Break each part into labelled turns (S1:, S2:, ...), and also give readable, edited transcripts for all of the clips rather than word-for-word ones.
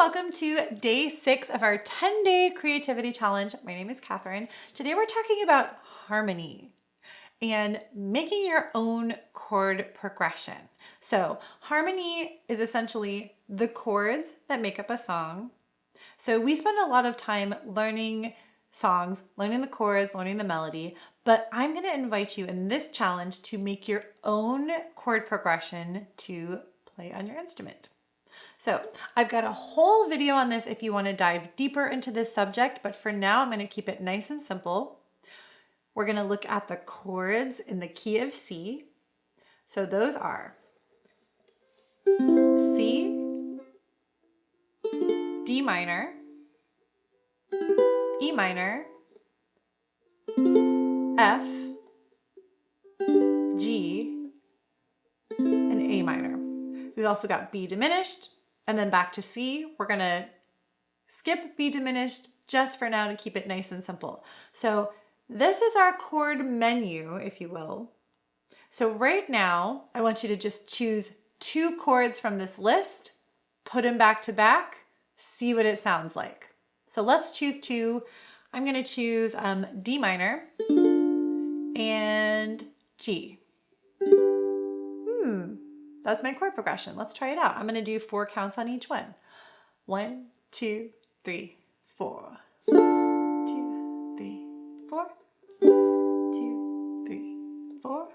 S1: welcome to day 6 of our 10-day creativity challenge. My name is Kathryn. Today we're talking about harmony and making your own chord progression. So harmony is essentially the chords that make up a song. So we spend a lot of time learning songs, learning the chords, learning the melody, but I'm going to invite you in this challenge to make your own chord progression to play on your instrument. So I've got a whole video on this if you want to dive deeper into this subject, but for now I'm going to keep it nice and simple. We're going to look at the chords in the key of C. So those are C, D minor, E minor, F, G, and A minor. We've also got B diminished, and then back to C. We're gonna skip B diminished just for now to keep it nice and simple. So this is our chord menu, if you will. So right now, I want you to just choose 2 chords from this list, put them back to back, see what it sounds like. So let's choose 2. I'm gonna choose D minor and G. That's my chord progression. Let's try it out. I'm gonna do 4 counts on each one. 1, 2, 3, 4. 2, 3, 4. 2, 3, 4.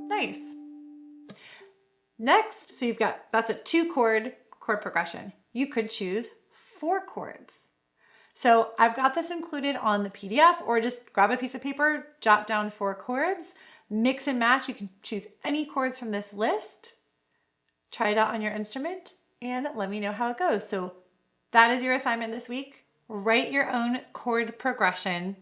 S1: Nice. Next, so that's a 2 chord progression. You could choose 4 chords. So I've got this included on the PDF, or just grab a piece of paper, jot down 4 chords, mix and match. You can choose any chords from this list, try it out on your instrument, and let me know how it goes. So that is your assignment this week. Write your own chord progression.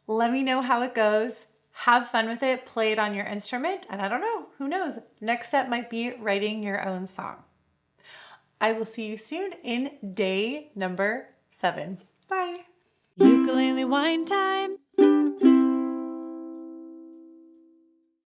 S1: Let me know how it goes. Have fun with it, play it on your instrument, and I don't know, who knows? Next step might be writing your own song. I will see you soon in day number 7. Bye. Ukulele wine time.